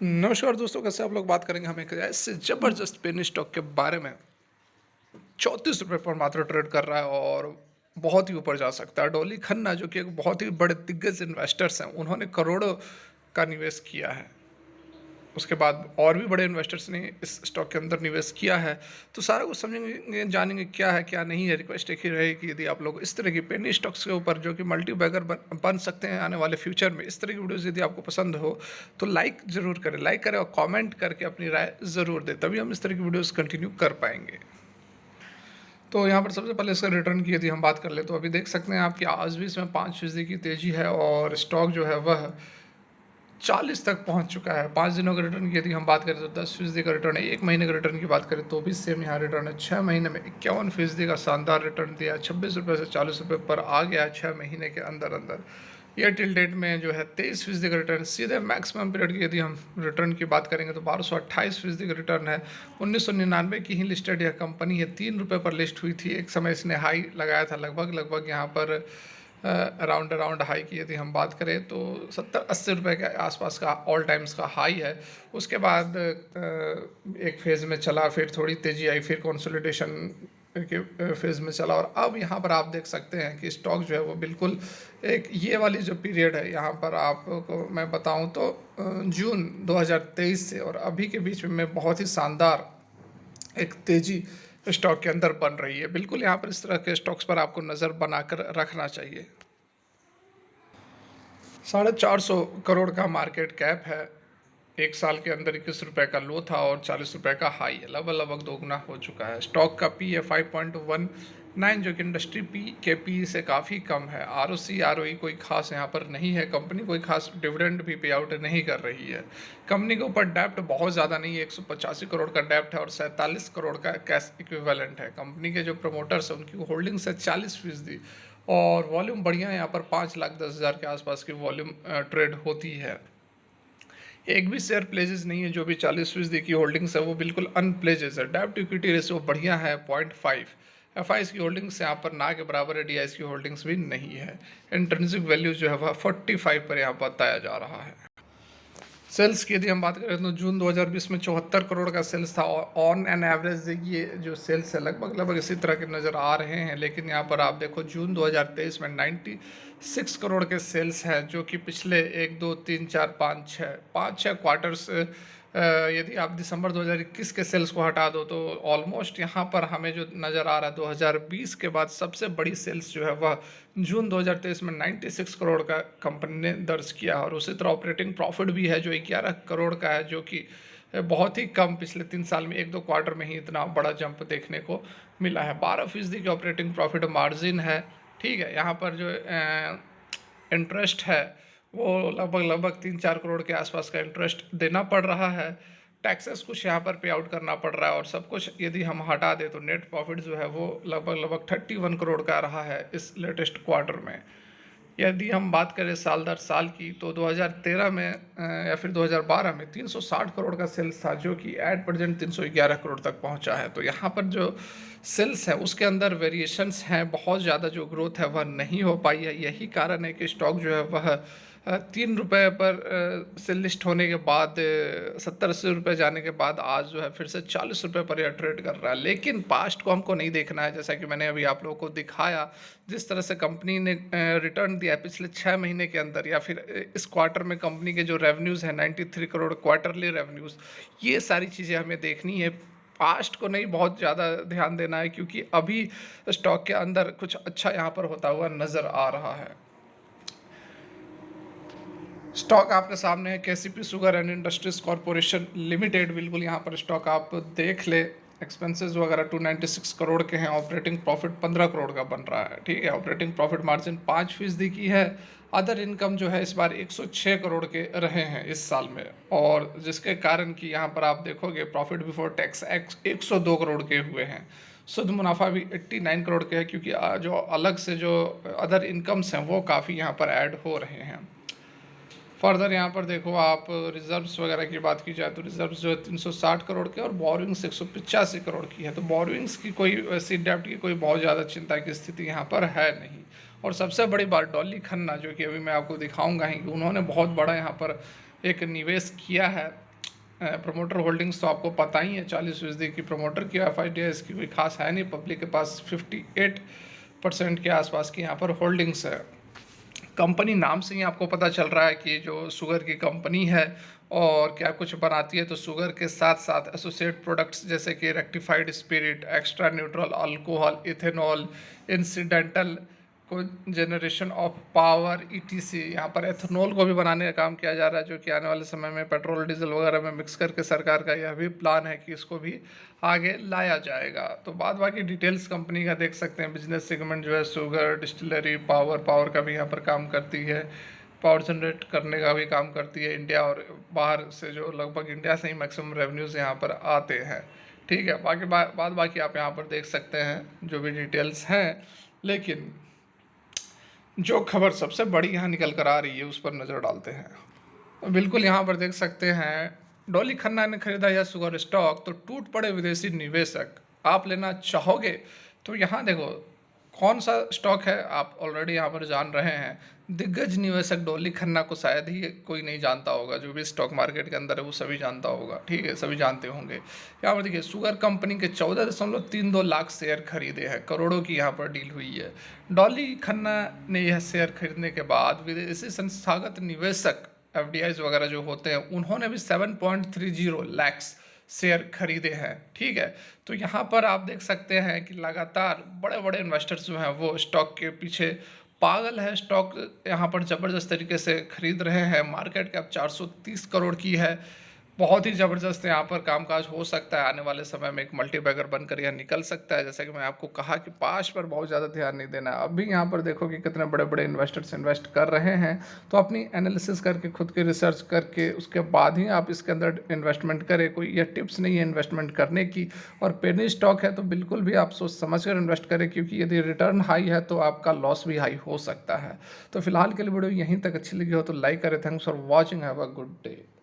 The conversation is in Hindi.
नमस्कार दोस्तों, कैसे आप लोग? बात करेंगे हम एक ऐसे ज़बरदस्त पेनी स्टॉक के बारे में। ₹34 पर मात्र ट्रेड कर रहा है और बहुत ही ऊपर जा सकता है। डॉली खन्ना जो कि एक बहुत ही बड़े दिग्गज इन्वेस्टर्स हैं, उन्होंने करोड़ों का निवेश किया है। उसके बाद और भी बड़े इन्वेस्टर्स ने इस स्टॉक के अंदर निवेश किया है। तो सारा कुछ समझेंगे, जानेंगे क्या है, क्या नहीं है। रिक्वेस्ट एक ही रहेगी कि यदि आप लोग इस तरह की पेनी स्टॉक्स के ऊपर जो कि मल्टी बैगर बन सकते हैं आने वाले फ्यूचर में, इस तरह की वीडियोज़ यदि आपको पसंद हो, तो लाइक ज़रूर करें। लाइक करें और कमेंट करके अपनी राय ज़रूर दें, तभी हम इस तरह की वीडियोज़ कंटिन्यू कर पाएँगे। तो यहाँ पर सबसे पहले इसका रिटर्न की यदि हम बात कर लें, तो अभी देख सकते हैं आप कि आज भी इसमें 5% की तेज़ी है और स्टॉक जो है वह 40 तक पहुंच चुका है। 5 दिनों का रिटर्न की यदि हम बात करें तो 10% का रिटर्न है। 1 महीने का रिटर्न की बात करें तो भी सेम यहाँ रिटर्न है। 6 महीने में 51% का शानदार रिटर्न दिया है। ₹26 से ₹40 पर आ गया है 6 महीने के अंदर-अंदर। ईयर टिल डेट में जो है 23% का रिटर्न। सीधे मैक्सिमम पीरियड की यदि हम रिटर्न की बात करेंगे तो 1228% का रिटर्न है। 1999 की ही लिस्टेड यह कंपनी है। ₹3 पर लिस्ट हुई थी। एक समय इसने हाई लगाया था लगभग यहाँ पर अराउंड हाई की यदि हम बात करें तो 70-80 रुपये के आसपास का ऑल टाइम्स का हाई है। उसके बाद एक फेज़ में चला, फिर थोड़ी तेज़ी आई, फिर कंसोलिडेशन के फेज़ में चला और अब यहाँ पर आप देख सकते हैं कि स्टॉक जो है वो बिल्कुल एक ये वाली जो पीरियड है, यहाँ पर आपको मैं बताऊँ तो जून 2023 से और अभी के बीच में बहुत ही शानदार एक तेज़ी स्टॉक के अंदर बन रही है। बिल्कुल यहाँ पर इस तरह के स्टॉक्स पर आपको नज़र बनाकर रखना चाहिए। 450 करोड़ का मार्केट कैप है। एक साल के अंदर ₹21 का लो था और ₹40 का हाई है। लगभग दोगुना हो चुका है। स्टॉक का पी है 5.19, जो कि इंडस्ट्री पी के पी से काफ़ी कम है। आरओसी आरओई कोई खास यहाँ पर नहीं है। कंपनी कोई खास डिविडेंड भी पे आउट नहीं कर रही है। कंपनी के ऊपर डेप्ट बहुत ज़्यादा नहीं है। 185 करोड़ का डेप्ट है और 47 करोड़ का कैश इक्विवेलेंट है। कंपनी के जो प्रमोटर्स हैं उनकी होल्डिंग्स है 40% और वॉल्यूम बढ़िया है। यहाँ पर 5,10,000 के आसपास की वॉल्यूम ट्रेड होती है। एक भी शेयर प्लेजेस नहीं है। जो भी 40% की होल्डिंग्स है वो बिल्कुल अनप्लेजेस है। डेब्ट इक्विटी रेशियो बढ़िया है 0.5। एफ आई की होल्डिंग्स यहाँ पर ना के बराबर है। डी आई की होल्डिंग्स भी नहीं है। इंट्रिंसिक वैल्यू जो है वह 45 पर यहाँ बताया जा रहा है। सेल्स की यदि हम बात करें तो जून 2020 में 74 करोड़ का सेल्स था और ऑन एन एवरेज ये जो सेल्स है लगभग इसी तरह के नज़र आ रहे हैं। लेकिन यहाँ पर आप देखो जून 2023 में 96 करोड़ के सेल्स हैं, जो कि पिछले 1 2 3 4 5 6 क्वार्टर्स, यदि आप दिसंबर 2021 के सेल्स को हटा दो तो ऑलमोस्ट यहाँ पर हमें जो नज़र आ रहा है 2020 के बाद सबसे बड़ी सेल्स जो है वह जून 2023 में 96 करोड़ का कंपनी ने दर्ज किया और उसी तरह ऑपरेटिंग प्रॉफिट भी है जो 11 करोड़ का है, जो कि बहुत ही कम। पिछले 3 साल में 1 2 क्वार्टर में ही इतना बड़ा जंप देखने को मिला है। 12% की ऑपरेटिंग प्रॉफिट मार्जिन है। ठीक है, यहाँ पर जो इंटरेस्ट है वो लगभग 3-4 करोड़ के आसपास का इंटरेस्ट देना पड़ रहा है। टैक्सेस कुछ यहाँ पर पे आउट करना पड़ रहा है और सब कुछ यदि हम हटा दें तो नेट प्रॉफिट जो है वो लगभग 31 करोड़ का रहा है इस लेटेस्ट क्वार्टर में। यदि हम बात करें साल दर साल की तो 2013 में या फिर 2012 में 360 करोड़ का सेल्स था, जो कि एट प्रेजेंट 311 करोड़ तक पहुंचा है। तो यहाँ पर जो सेल्स है उसके अंदर वेरिएशंस हैं, बहुत ज़्यादा जो ग्रोथ है वह नहीं हो पाई है। यही कारण है कि स्टॉक जो है वह ₹3 पर से लिस्ट होने के बाद 70-80 रुपये जाने के बाद आज जो है फिर से ₹40 पर यह ट्रेड कर रहा है। लेकिन पास्ट को हमको नहीं देखना है, जैसा कि मैंने अभी आप लोगों को दिखाया। जिस तरह से कंपनी ने रिटर्न दिया है पिछले 6 महीने के अंदर या फिर इस क्वार्टर में कंपनी के जो रेवेन्यूज़ हैं 93 करोड़ क्वार्टरली रेवेन्यूज़, ये सारी चीज़ें हमें देखनी है। पास्ट को नहीं बहुत ज़्यादा ध्यान देना है, क्योंकि अभी स्टॉक के अंदर कुछ अच्छा यहाँ पर होता हुआ नज़र आ रहा है। स्टॉक आपके सामने है KCP sugar and industries corporation limited. बिल्कुल यहाँ पर स्टॉक आप देख ले। एक्सपेंसेस वगैरह 296 करोड़ के हैं। ऑपरेटिंग प्रॉफिट 15 करोड़ का बन रहा है। ठीक है, ऑपरेटिंग प्रॉफिट मार्जिन 5% की है। अदर इनकम जो है इस बार 106 करोड़ के रहे हैं इस साल में, और जिसके कारण कि यहाँ पर आप देखोगे प्रॉफिट बिफोर टैक्स 102 करोड़ के हुए हैं। शुद्ध मुनाफा भी 89 करोड़ के है, क्योंकि जो अलग से जो अदर इनकम्स हैं वो काफ़ी यहाँ पर ऐड हो रहे हैं। फर्दर यहाँ पर देखो आप रिजर्व्स वगैरह की बात की जाए तो रिजर्व्स जो है 360 करोड़ के और बोरोइंग्स 185 करोड़ की है। तो बोरोइंग्स की कोई वैसी डेप्ट की कोई बहुत ज़्यादा चिंता की स्थिति यहाँ पर है नहीं। और सबसे बड़ी बात डॉली खन्ना, जो कि अभी मैं आपको दिखाऊंगा ही, कि उन्होंने बहुत बड़ा यहाँ पर एक निवेश किया है प्रमोटर होल्डिंग्स तो आपको पता ही है, 40% की प्रमोटर की एफआईडी है, इसकी कोई खास है नहीं। पब्लिक के पास 58% के आसपास की यहाँ पर होल्डिंग्स है। कंपनी नाम से ही आपको पता चल रहा है कि जो शुगर की कंपनी है और क्या कुछ बनाती है, तो शुगर के साथ साथ एसोसिएट प्रोडक्ट्स जैसे कि rectified spirit, extra neutral alcohol, ethanol, incidental को जनरेशन ऑफ पावर, ईटीसी। यहाँ पर एथेनॉल को भी बनाने का काम किया जा रहा है, जो कि आने वाले समय में पेट्रोल डीजल वगैरह में मिक्स करके सरकार का यह भी प्लान है कि इसको भी आगे लाया जाएगा। तो बाद बाकी डिटेल्स कंपनी का देख सकते हैं। बिजनेस सेगमेंट जो है शुगर, डिस्टिलरी, पावर का भी यहाँ पर काम करती है, पावर जनरेट करने का भी काम करती है इंडिया और बाहर से, जो लगभग इंडिया से ही मैक्सिमम रेवेन्यूज़ यहाँ पर आते हैं। ठीक है, बाकी बाद बाकी आप यहाँ पर देख सकते हैं जो भी डिटेल्स हैं। लेकिन जो खबर सबसे बड़ी यहाँ निकल कर आ रही है उस पर नज़र डालते हैं। तो बिल्कुल यहाँ पर देख सकते हैं, डॉली खन्ना ने खरीदा यह शुगर स्टॉक तो टूट पड़े विदेशी निवेशक। आप लेना चाहोगे तो यहाँ देखो कौन सा स्टॉक है, आप ऑलरेडी यहाँ पर जान रहे हैं। दिग्गज निवेशक डॉली खन्ना को शायद ही कोई नहीं जानता होगा, जो भी स्टॉक मार्केट के अंदर है वो सभी जानता होगा। ठीक है, सभी जानते होंगे। यहाँ पर देखिए, शुगर कंपनी के 14.32 लाख शेयर खरीदे हैं, करोड़ों की यहाँ पर डील हुई है। डॉली खन्ना ने यह शेयर खरीदने के बाद विदेशी संस्थागत निवेशक एफडीआईज वगैरह जो होते हैं, उन्होंने भी 7.30 लाख शेयर खरीदे हैं। ठीक है, तो यहाँ पर आप देख सकते हैं कि लगातार बड़े बड़े इन्वेस्टर्स जो हैं वो स्टॉक के पीछे पागल है। स्टॉक यहाँ पर ज़बरदस्त तरीके से खरीद रहे हैं। मार्केट कैप 430 करोड़ की है। बहुत ही ज़बरदस्त यहाँ पर कामकाज हो सकता है। आने वाले समय में एक मल्टीबैगर बनकर यह निकल सकता है। जैसा कि मैं आपको कहा कि पास पर बहुत ज़्यादा ध्यान नहीं देना है। अभी यहाँ पर देखो कि कितने बड़े बड़े इन्वेस्टर्स इन्वेस्ट कर रहे हैं, तो अपनी एनालिसिस करके, खुद की रिसर्च करके, उसके बाद ही आप इसके अंदर इन्वेस्टमेंट करें। कोई यह टिप्स नहीं है इन्वेस्टमेंट करने की। और पेनी स्टॉक है तो बिल्कुल भी आप सोच समझ कर इन्वेस्ट करें, क्योंकि यदि रिटर्न हाई है तो आपका लॉस भी हाई हो सकता है। तो फिलहाल के लिए वीडियो यहीं तक अच्छी लगी हो तो लाइक करें। Thanks for watching, have a good day.